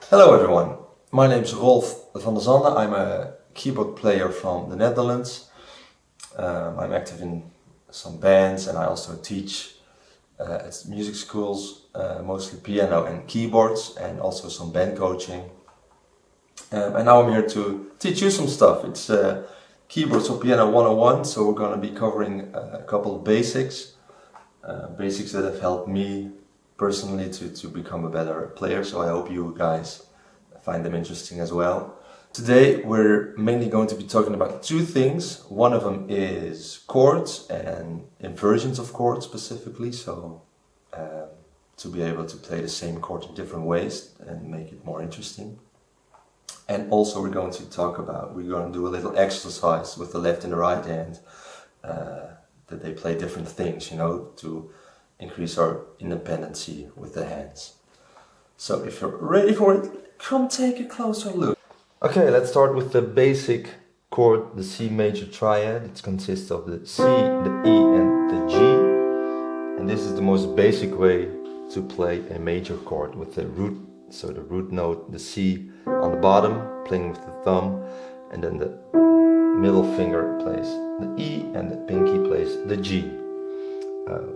Hello everyone, my name is Rolf van der Zande. I'm a keyboard player from the Netherlands. I'm active in some bands and I also teach at music schools, mostly piano and keyboards, and also some band coaching. And now I'm here to teach you some stuff. It's Keyboards or Piano 101, so we're going to be covering a couple of basics that have helped me personally to become a better player, so I hope you guys find them interesting as well. Today we're mainly going to be talking about two things. One of them is chords and inversions of chords specifically, so to be able to play the same chord in different ways and make it more interesting. And also we're going to do a little exercise with the left and the right hand, that they play different things, to increase our independency with the hands. So if you're ready for it, come take a closer look. Okay, let's start with the basic chord, the C major triad. It consists of the C, the E and the G. And this is the most basic way to play a major chord with the root. So the root note, the C on the bottom, playing with the thumb, and then the middle finger plays the E and the pinky plays the G.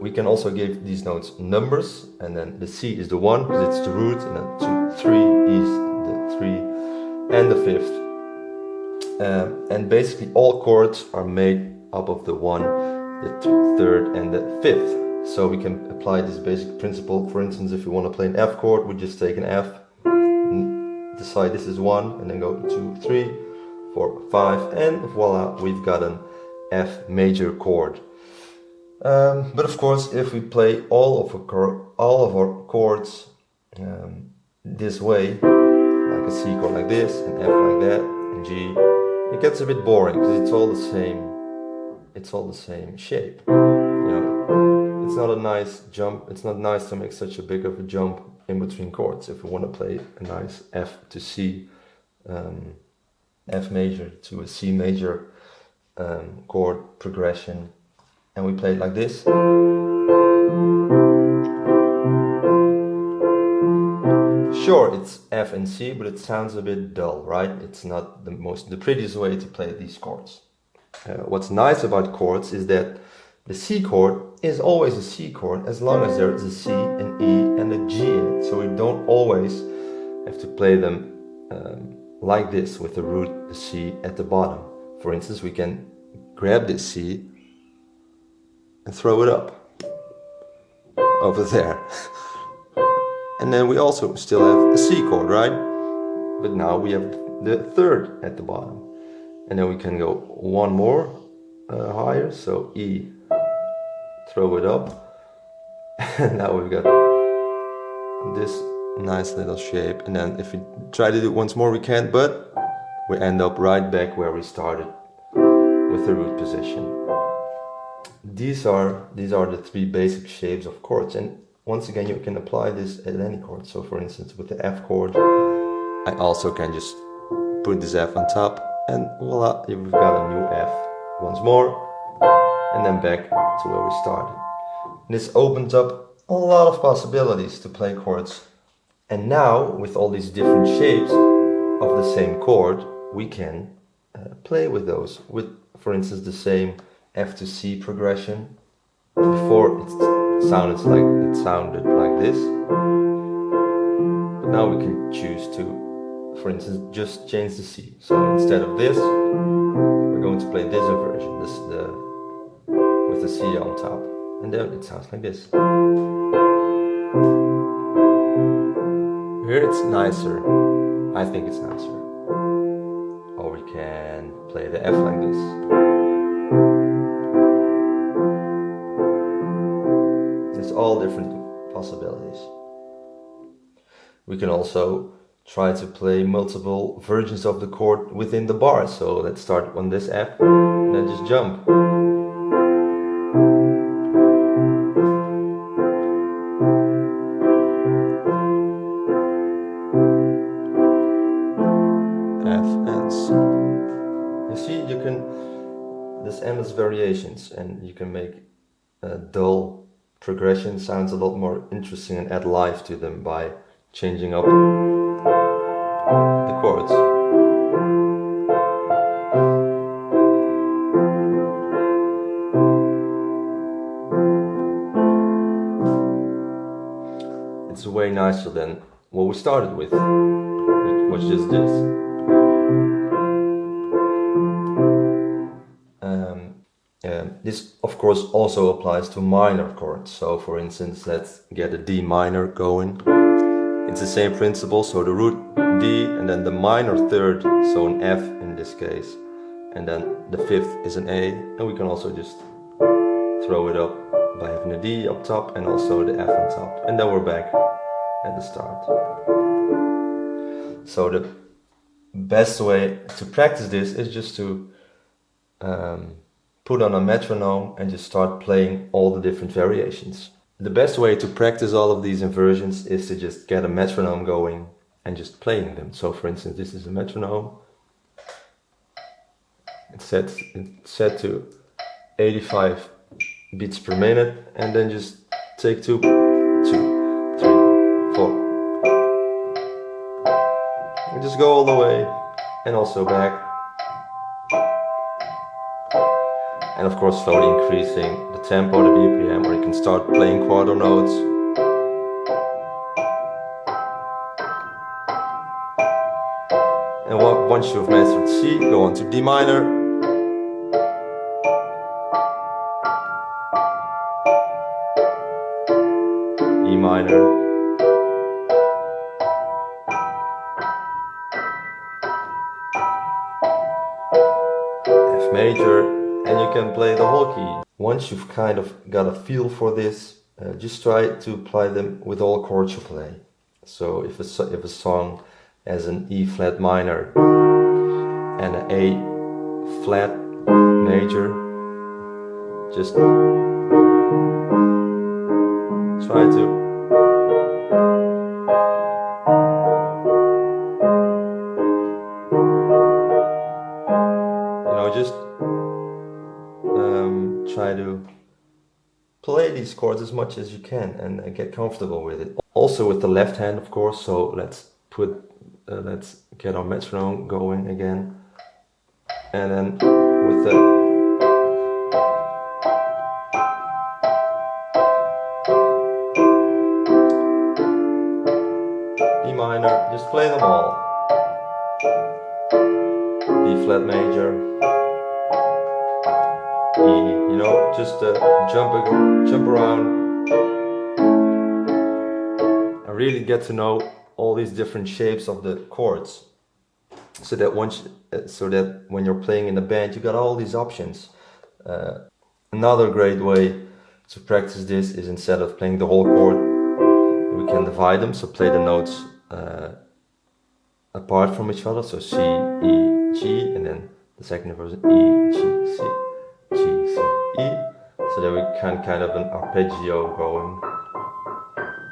We can also give these notes numbers, and then the C is the 1 because it's the root, and then 2, 3 is the 3 and the 5th. And basically all chords are made up of the 1, the 3rd and the 5th. So we can apply this basic principle. For instance, if you want to play an F chord, we just take an F, decide this is 1, and then go 2, 3, 4, 5, and voila, we've got an F major chord. But of course, if we play all of our chords this way, like a C chord like this, and F like that, and G, it gets a bit boring because it's all the same shape. It's not a nice jump. It's not nice to make such a big of a jump in between chords. If we want to play a nice F to C, F major to a C major chord progression, and we play it like this. Sure, it's F and C, but it sounds a bit dull, right? It's not the prettiest way to play these chords. What's nice about chords is that the C chord is always a C chord as long as there is a C, an E and a G in it. So we don't always have to play them like this with the root, the C at the bottom. For instance, we can grab this C and throw it up over there. And then we also still have a C chord, right? But now we have the 3rd at the bottom. And then we can go one more higher, so E, throw it up. And now we've got this nice little shape. And then if we try to do it once more, we can't, but we end up right back where we started with the root position. These are the 3 basic shapes of chords, and once again you can apply this at any chord. So for instance, with the F chord, I also can just put this F on top, and voila, we've got a new F once more, and then back to where we started. This opens up a lot of possibilities to play chords. And now, with all these different shapes of the same chord, we can play with those. With, for instance, the same F to C progression. Before it sounded like this. But now we can choose to, for instance, just change the C. So instead of this, we're going to play this inversion, with the C on top. And then it sounds like this. Here it's nicer. I think it's nicer. Or we can play the F like this. There's all different possibilities. We can also try to play multiple versions of the chord within the bar. So let's start on this F and then just jump. There's endless variations, and you can make dull progression sounds a lot more interesting and add life to them by changing up it's way nicer than what we started with, which was just this. This of course also applies to minor chords. So for instance, let's get a D minor going. It's the same principle, so the root D and then the minor third, so an F in this case, and then the fifth is an A, and we can also just throw it up by having a D up top and also the F on top, and then we're back at the start. So the best way to practice this is just to put on a metronome and just start playing all the different variations. The best way to practice all of these inversions is to just get a metronome going and just playing them. So for instance, this is a metronome. It's set to 85 beats per minute, and then just take 2, 3, 4. And just go all the way and also back. And of course slowly increasing the tempo, the BPM, or you can start playing quarter notes. And once you've mastered C, go on to D minor. E minor. F major. And you can play the whole key. Once you've kind of got a feel for this, just try to apply them with all chords you play. So if a song has an E flat minor and an A flat major, just try to just try to play these chords as much as you can and get comfortable with it. Also with the left hand, of course. So let's get our metronome going again, and then with the D minor, just play them all. D flat major, E, just jump around and really get to know all these different shapes of the chords, so that when you're playing in the band, you got all these options. Another great way to practice this is, instead of playing the whole chord, we can divide them, so play the notes apart from each other, so C, E, G, and then the second verse E, G, C, G, C, E, so that we can kind of an arpeggio going.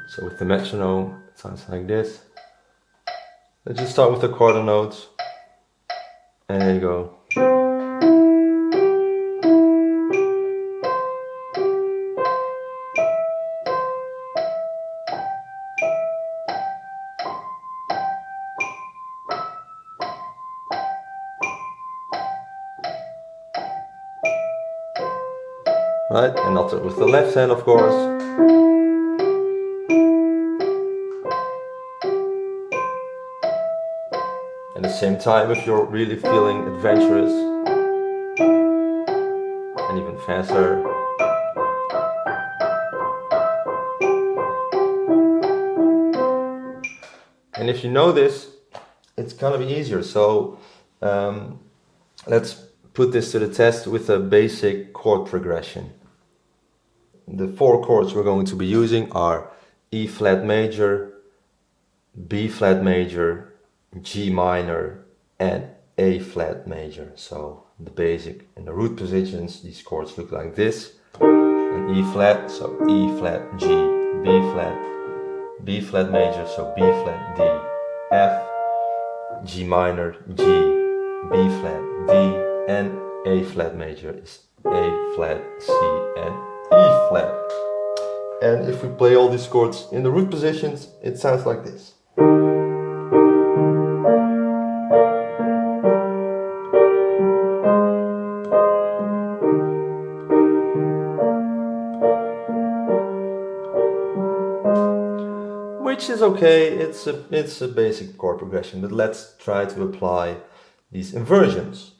So with the metronome, it sounds like this. Let's just start with the quarter notes, and there you go. Right, and also with the left hand, of course. At the same time, if you're really feeling adventurous and even faster. And if you know this, it's gonna be easier. So let's put this to the test with a basic chord progression. The 4 chords we're going to be using are E flat major, B flat major, G minor, and A flat major. So the basic and the root positions, these chords look like this. And E flat, so E flat, G, B flat major, so B flat, D, F, G minor, G, B flat, D, and A flat major is A flat, C, and E flat. And if we play all these chords in the root positions, it sounds like this. which is okay. It's a basic chord progression, but let's try to apply these inversions.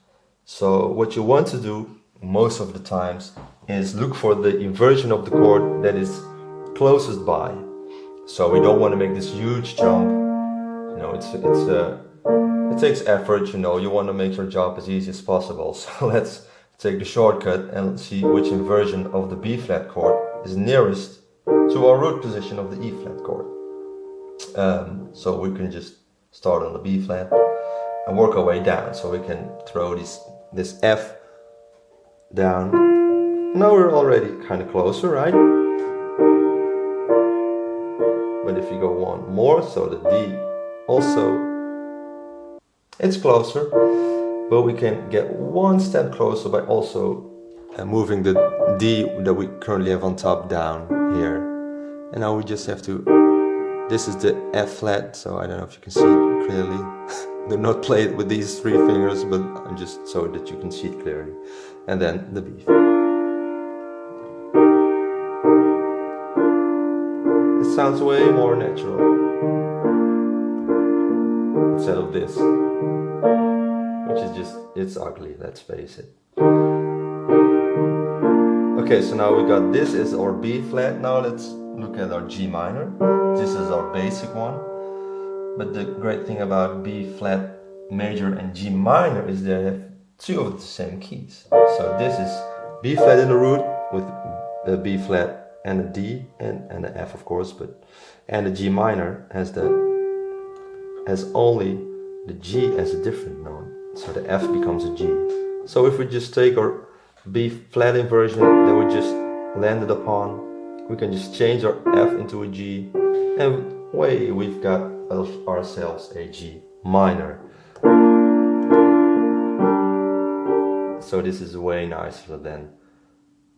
So what you want to do most of the times is look for the inversion of the chord that is closest by. So we don't want to make this huge jump. You know, it takes effort. You know, you want to make your job as easy as possible. So let's take the shortcut and see which inversion of the B flat chord is nearest to our root position of the E flat chord. So we can just start on the B flat and work our way down. So we can throw this F down. Now we're already kind of closer, right? But if you go one more, so the D also, it's closer, but we can get one step closer by also moving the D that we currently have on top down here. And now we just have to, this is the F flat, so I don't know if you can see it clearly. Do not play it with these 3 fingers, but I'm just so that you can see it clearly. And then the B. It sounds way more natural instead of this, which is just, it's ugly, let's face it. Okay, so now we got this is our B flat. Now let's look at our G minor. This is our basic one. But the great thing about B flat major and G minor is they have 2 of the same keys. So this is B flat in the root with the B flat and a D and an F, of course, and the G minor has only the G as a different note, so the F becomes a G. So if we just take our B flat inversion that we just landed upon, we can just change our F into a G, and we've got ourselves a G minor. So this is way nicer than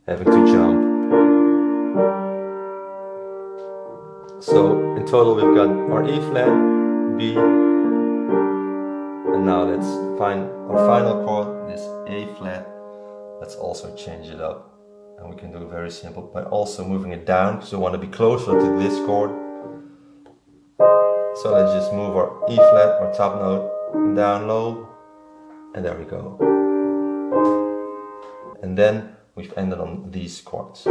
having to jump. So in total we've got our E flat, B, and now let's find our final chord, this A flat. Let's also change it up, and we can do it very simple by also moving it down because we want to be closer to this chord. So let's just move our E flat, our top note, down low, and there we go. And then we've ended on these chords.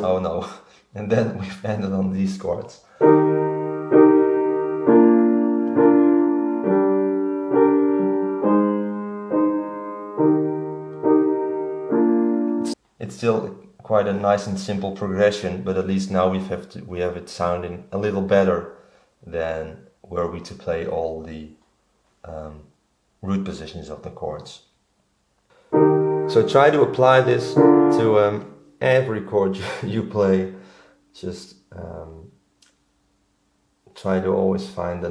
Oh no. And then we've ended on these chords. It's still quite a nice and simple progression, but at least now we have it sounding a little better than were we to play all the root positions of the chords. So try to apply this to every chord you play. Just try to always find the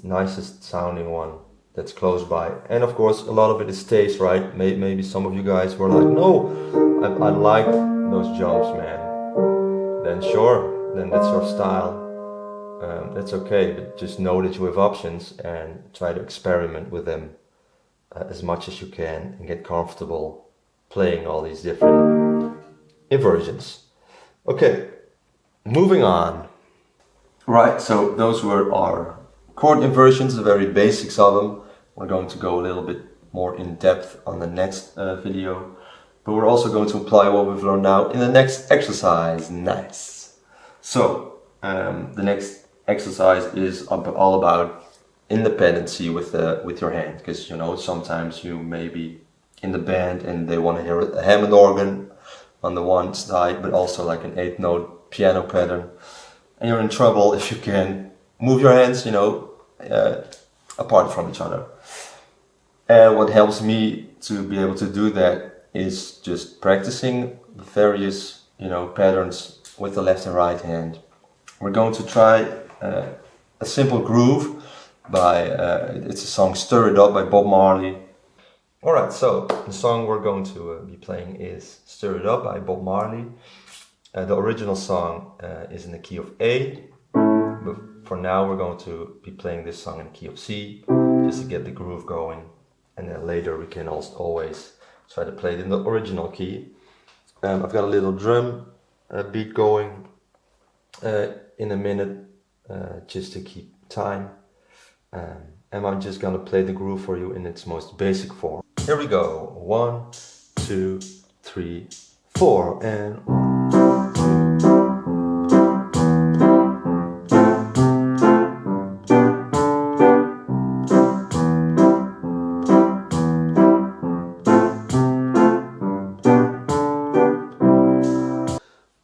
nicest sounding one that's close by. And of course a lot of it is taste, right? Maybe some of you guys were like, no, I like those jumps, man. Then sure, then that's your style. That's okay, but just know that you have options and try to experiment with them as much as you can and get comfortable playing all these different inversions. Okay, moving on. Right, so those were our chord inversions, the very basics of them. We're going to go a little bit more in depth on the next video, but we're also going to apply what we've learned now in the next exercise. Nice. So the next exercise is all about independency with your hand, because you know sometimes you may be in the band and they want to hear a Hammond organ on the one side, but also like an 8-note piano pattern, and you're in trouble if you can move your hands, you know, apart from each other. And what helps me to be able to do that is just practicing the various, you know, patterns with the left and right hand. We're going to try a simple groove by, it's a song Stir It Up by Bob Marley. Alright, so the song we're going to be playing is Stir It Up by Bob Marley. The original song is in the key of A, but for now we're going to be playing this song in the key of C, just to get the groove going, and then later we can also always try to play it in the original key. I've got a little drum beat going, in a minute, just to keep time. And I'm just gonna play the groove for you in its most basic form. Here we go. 1, 2, 3, 4, and 1, 2.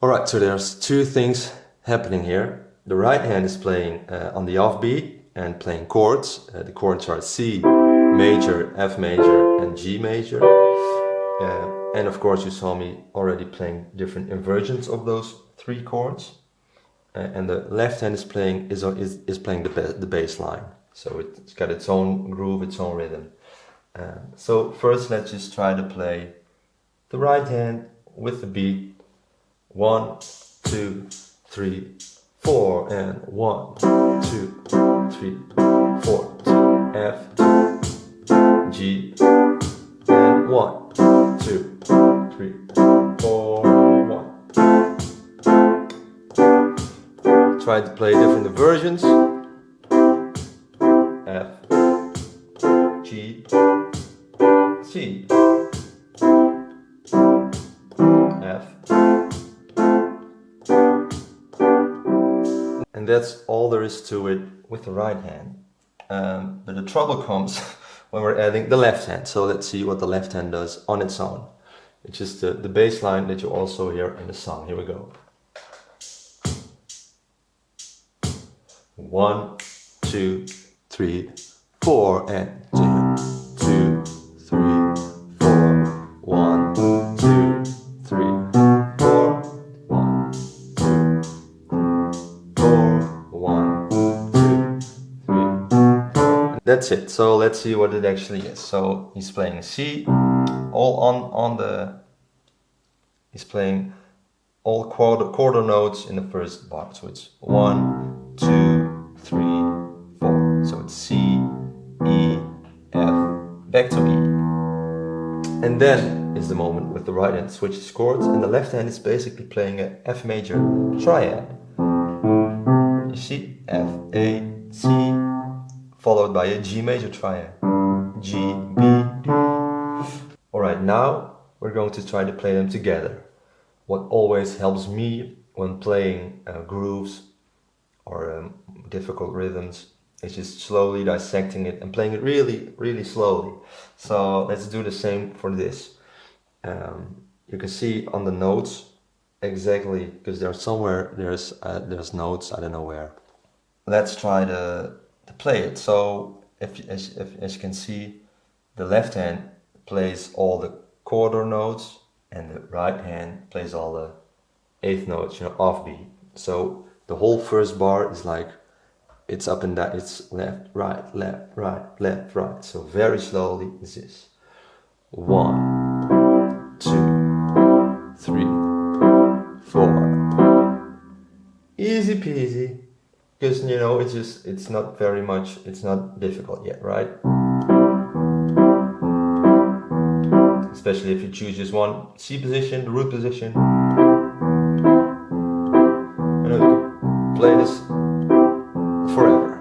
Alright, so there's two things happening here. The right hand is playing on the offbeat and playing chords. The chords are C major, F major, and G major. And of course you saw me already playing different inversions of those three chords. And the left hand is playing playing the bass line. So it's got its own groove, its own rhythm. So first let's just try to play the right hand with the beat. 1, 2, 3, 4, and 1, 2, 3, 4, 2, F, G, and 1, 2, 3, 4, 1. Try to play different versions. F, G, C, F. And that's all there is to it with the right hand. But the trouble comes when we're adding the left hand. So let's see what the left hand does on its own. It's just the bass line that you also hear in the song. Here we go. 1, 2, 3, 4, and 2, 2, 3, 4, 1, 2, 3, 4, 1, 2, 4, 1, 2, 3. That's it. So let's see what it actually is. So he's playing C, all on the. He's playing all quarter notes in the first bar. So it's 1, 2, 3, 4. So it's C, E, F, back to E. And then is the moment with the right hand switches chords, and the left hand is basically playing a F major triad. You see, F, A, C, followed by a G major triad. G, B, D. Alright, now we're going to try to play them together. What always helps me when playing grooves or difficult rhythms is just slowly dissecting it and playing it really, really slowly. So let's do the same for this. You can see on the notes exactly, because there's notes, I don't know where. Let's try to play it. So as you can see, the left hand plays all the quarter notes and the right hand plays all the eighth notes, offbeat. So the whole first bar is like, it's up and down, it's left, right, left, right, left, right. So very slowly is this. 1, 2, 3, 4. Easy peasy. Because it's not very much, it's not difficult yet, right? Especially if you choose just one C position, the root position. You can play this forever.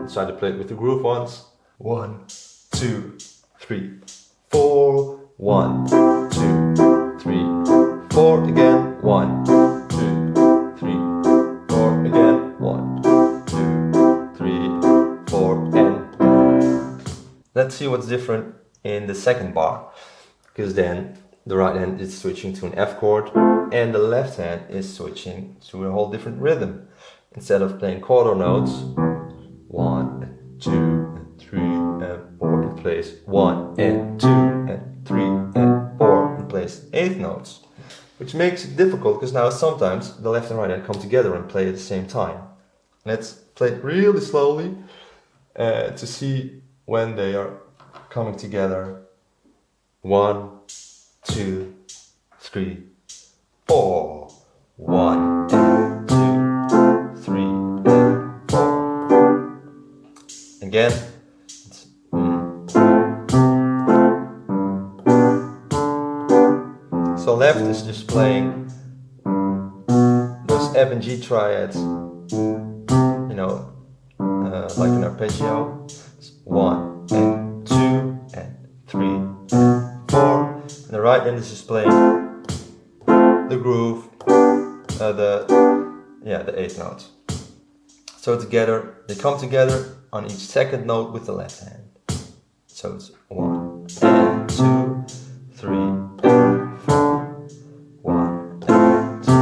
Let's try to play it with the groove once. 1, 2, 3, 4. 1, 2, 3, 4 again. 1, 2, 3, 4 again. 1, 2, 3, 4, and let's see what's different in the second bar, because then the right hand is switching to an F chord and the left hand is switching to a whole different rhythm. Instead of playing quarter notes, 1, 2, 3, and 4, it plays 1 and 2 and 3 and 4. It plays eighth notes, which makes it difficult because now sometimes the left and right hand come together and play at the same time. Let's play it really slowly to see when they are coming together. 1, 2, 3, 4. 1 and 2, 3 and 4. Again. So the left is just playing those F and G triads, you know, like an arpeggio. It's 1 and 2 and 3 and 4. And the right hand is just playing the groove, the 8 notes. So together, they come together on each second note with the left hand. So it's 1 and 2, 3 and 4. 1 and 2.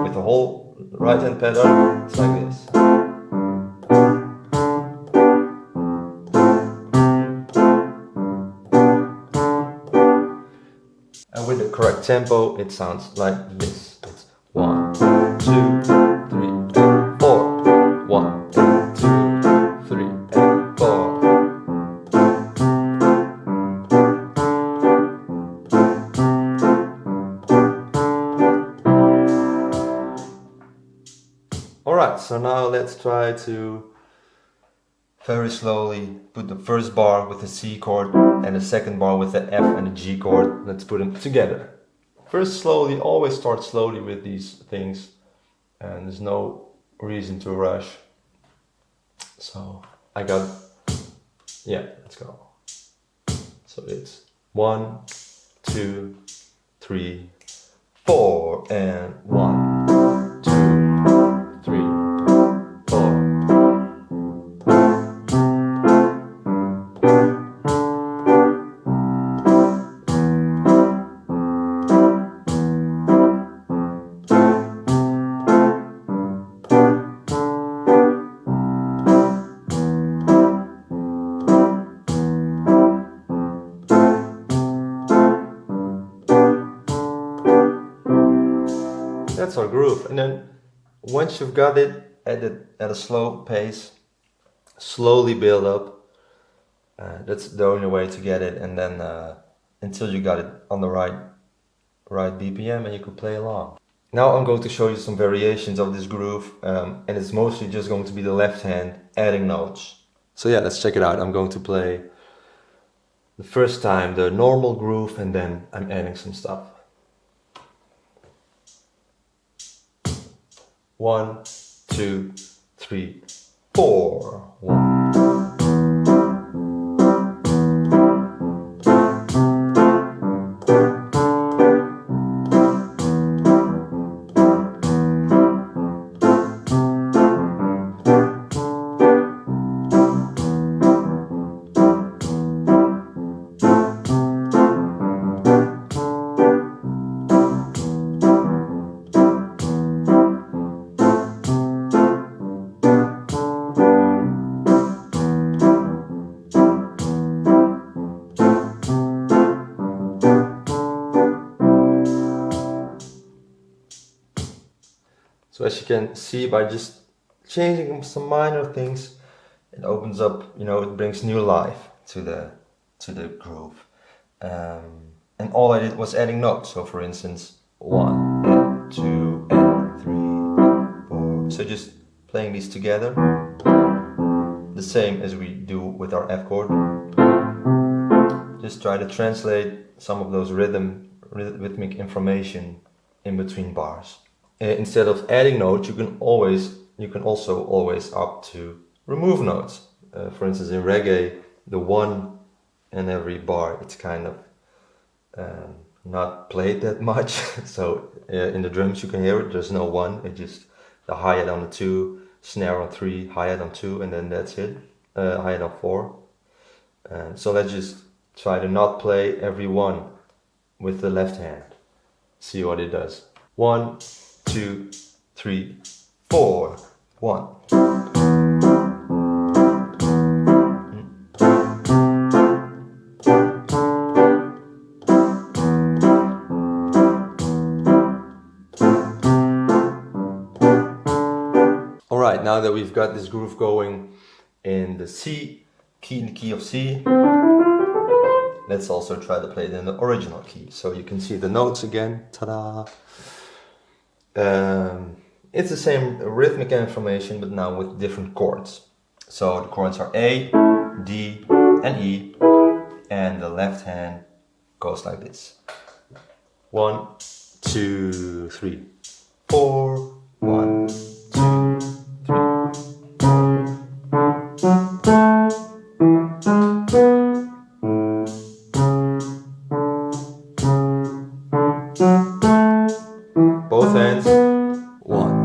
With the whole right hand pattern, it's like this. And with the correct tempo, it sounds like this. It's 1, 2, 3, and 4. 1, 2, 3, and 4. Alright, so now let's try to very slowly put the first bar with the C chord and the second bar with the F and the G chord. Let's put them together. First slowly, always start slowly with these things, and there's no reason to rush. So let's go. So it's 1, 2, 3, 4, and 1, 2, 3, 4. That's our groove, and then once you've got it at a slow pace, slowly build up. That's the only way to get it, and then until you got it on the right BPM, and you can play along. Now I'm going to show you some variations of this groove, and it's mostly just going to be the left hand adding notes. So yeah, let's check it out. I'm going to play the first time the normal groove, and then I'm adding some stuff. 1, 2, 3, 4. 1. So as you can see, by just changing some minor things, it opens up, it brings new life to the groove. And all I did was adding notes. So for instance, 1 and 2 and 3 and 4. So just playing these together, the same as we do with our F chord. Just try to translate some of those rhythmic information in between bars. Instead of adding notes, you can also always opt to remove notes. For instance, in reggae, the 1 in every bar, it's kind of not played that much. So in the drums you can hear it, there's no 1, it's just the hi-hat on the 2, snare on 3, hi-hat on 2, and then that's it, hi-hat on 4. So let's just try to not play every 1 with the left hand. See what it does. 1, 2, 3, 4. 1. Alright, now that we've got this groove going in the C key, in the key of C, let's also try to play it in the original key. So you can see the notes again. Ta-da! It's the same rhythmic information, but now with different chords. So the chords are A, D, and E, and the left hand goes like this. 1, 2, 3, 4. 1, 2, 3. Both hands. 1.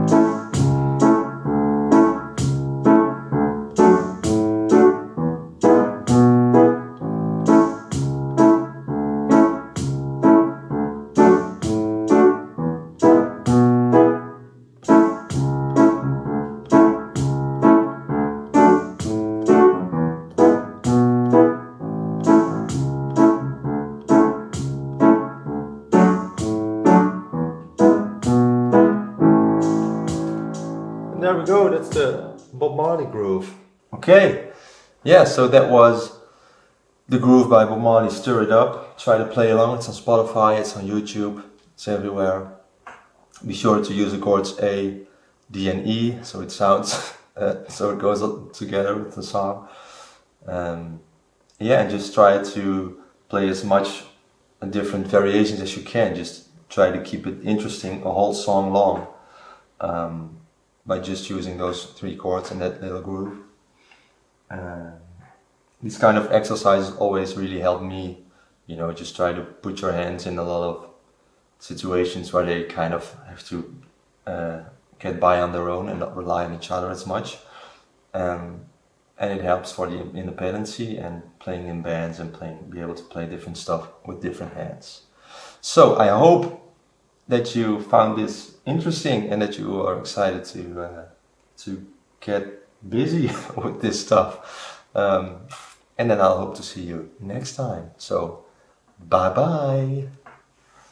There we go, that's the Bob Marley groove. Okay, yeah, so that was the groove by Bob Marley, Stir It Up. Try to play along, it's on Spotify, it's on YouTube, it's everywhere. Be sure to use the chords A, D and E, so it sounds, so it goes together with the song. Yeah, and just try to play as much different variations as you can. Just try to keep it interesting a whole song long. By just using those 3 chords and that little groove. These kind of exercises always really help me, you know, just try to put your hands in a lot of situations where they kind of have to get by on their own and not rely on each other as much. And it helps for the independency and playing in bands and be able to play different stuff with different hands. So I hope that you found this interesting and that you are excited to get busy with this stuff. And then I'll hope to see you next time. So bye bye.